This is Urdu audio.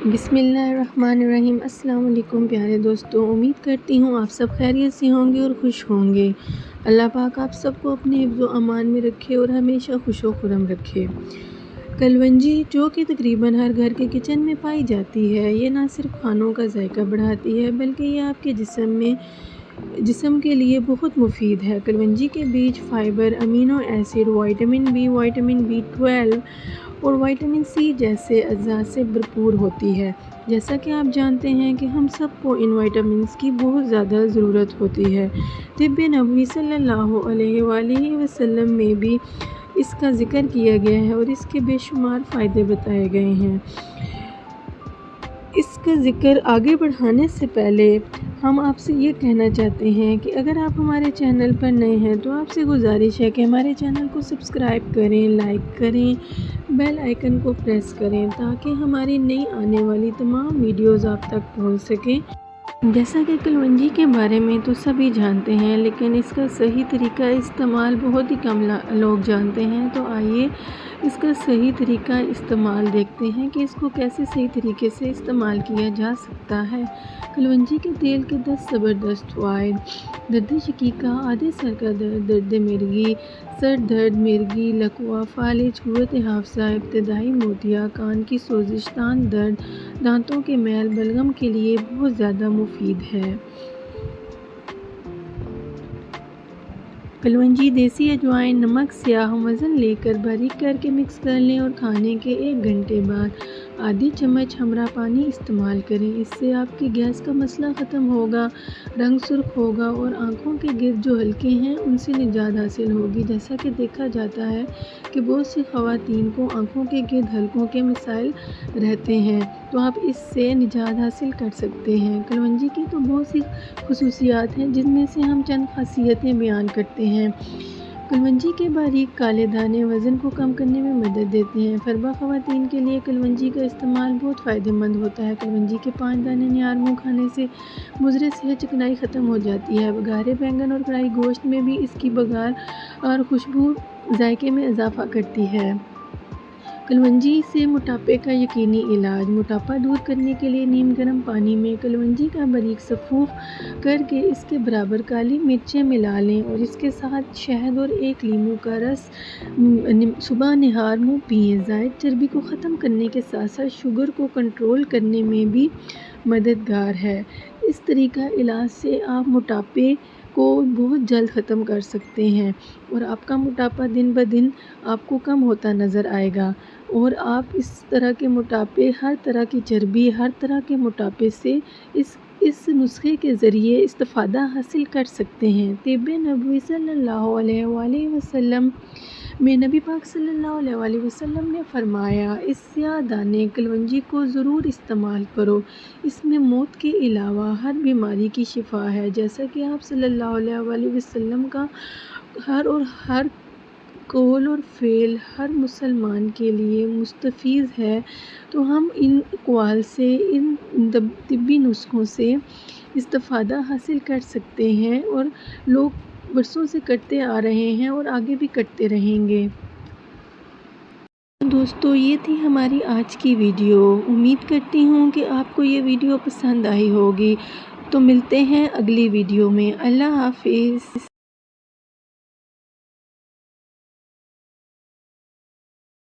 بسم اللہ الرحمن الرحیم۔ السلام علیکم پیارے دوستوں، امید کرتی ہوں آپ سب خیریت سے ہوں گے اور خوش ہوں گے۔ اللہ پاک آپ سب کو اپنے حفظ و امان میں رکھے اور ہمیشہ خوش و خرم رکھے۔ کلونجی جو کہ تقریباً ہر گھر کے کچن میں پائی جاتی ہے، یہ نہ صرف کھانوں کا ذائقہ بڑھاتی ہے بلکہ یہ آپ کے جسم کے لیے بہت مفید ہے۔ کلونجی کے بیج fiber, amino acid, vitamin B, vitamin B12 اور وٹامن سی جیسے اجزاء سے بھرپور ہوتی ہے۔ جیسا کہ آپ جانتے ہیں کہ ہم سب کو ان وٹامنز کی بہت زیادہ ضرورت ہوتی ہے۔ طب نبوی صلی اللہ علیہ وآلہ وسلم میں بھی اس کا ذکر کیا گیا ہے اور اس کے بے شمار فائدے بتائے گئے ہیں۔ اس کا ذکر آگے بڑھانے سے پہلے ہم آپ سے یہ کہنا چاہتے ہیں کہ اگر آپ ہمارے چینل پر نئے ہیں تو آپ سے گزارش ہے کہ ہمارے چینل کو سبسکرائب کریں، لائک کریں، بیل آئیکن کو پریس کریں تاکہ ہماری نئی آنے والی تمام ویڈیوز آپ تک پہنچ سکیں۔ جیسا کہ کلونجی کے بارے میں تو سبھی جانتے ہیں، لیکن اس کا صحیح طریقہ استعمال بہت ہی کم لوگ جانتے ہیں۔ تو آئیے اس کا صحیح طریقہ استعمال دیکھتے ہیں کہ اس کو کیسے صحیح طریقے سے استعمال کیا جا سکتا ہے۔ کلونجی کے تیل کے 10 زبردست فوائد: درد شقیقہ، آدھے سر کا درد، درد مرگی، سر درد، مرگی، لکوہ، فالج، قوت حافظہ، ابتدائی موتیا، کان کی سوزش، دانت درد، دانتوں کے میل، بلغم کے لیے بہت زیادہ مفید ہے۔ کلونجی، دیسی اجوائن، نمک، سیاہ وزن لے کر باریک کر کے مکس کر لیں اور کھانے کے 1 گھنٹے بعد آدھی چمچ ہمراہ پانی استعمال کریں۔ اس سے آپ کی گیس کا مسئلہ ختم ہوگا، رنگ سرخ ہوگا اور آنکھوں کے گرد جو حلقے ہیں ان سے نجات حاصل ہوگی۔ جیسا کہ دیکھا جاتا ہے کہ بہت سی خواتین کو آنکھوں کے گرد حلقوں کے مسائل رہتے ہیں، تو آپ اس سے نجات حاصل کر سکتے ہیں۔ کلونجی کی تو بہت سی خصوصیات ہیں جن میں سے ہم چند خاصیتیں بیان کرتے ہیں۔ کلونجی کے باریک کالے دانے وزن کو کم کرنے میں مدد دیتے ہیں۔ فربا خواتین کے لیے کلونجی کا استعمال بہت فائدہ مند ہوتا ہے۔ کلونجی کے 5 دانے نیار منہ کھانے سے مضر صحت چکنائی ختم ہو جاتی ہے۔ بگارے بینگن اور کڑھائی گوشت میں بھی اس کی بگار اور خوشبو ذائقے میں اضافہ کرتی ہے۔ کلونجی سے موٹاپے کا یقینی علاج: موٹاپا دور کرنے کے لیے نیم گرم پانی میں کلونجی کا باریک سفوف کر کے اس کے برابر کالی مرچیں ملا لیں اور اس کے ساتھ شہد اور 1 لیموں کا رس صبح نہار منہ پئیں۔ زائد چربی کو ختم کرنے کے ساتھ ساتھ شوگر کو کنٹرول کرنے میں بھی مددگار ہے۔ اس طریقہ علاج سے آپ موٹاپے کو بہت جلد ختم کر سکتے ہیں اور آپ کا موٹاپا دن بدن آپ کو کم ہوتا نظر آئے گا اور آپ اس طرح کے موٹاپے، ہر طرح کی چربی، ہر طرح کے موٹاپے سے اس نسخے کے ذریعے استفادہ حاصل کر سکتے ہیں۔ طب نبوی صلی اللہ علیہ وآلہ وسلم میں نبی پاک صلی اللہ علیہ وآلہ وسلم نے فرمایا، اس سیاہ دانے کلونجی کو ضرور استعمال کرو، اس میں موت کے علاوہ ہر بیماری کی شفا ہے۔ جیسا کہ آپ صلی اللہ علیہ وآلہ وسلم کا ہر قول اور فعل ہر مسلمان کے لیے مستفیض ہے، تو ہم ان اقوال سے، ان طبی نسخوں سے استفادہ حاصل کر سکتے ہیں اور لوگ برسوں سے کرتے آ رہے ہیں اور آگے بھی کرتے رہیں گے۔ دوستو، یہ تھی ہماری آج کی ویڈیو۔ امید کرتی ہوں کہ آپ کو یہ ویڈیو پسند آئی ہوگی۔ تو ملتے ہیں اگلی ویڈیو میں۔ اللہ حافظ۔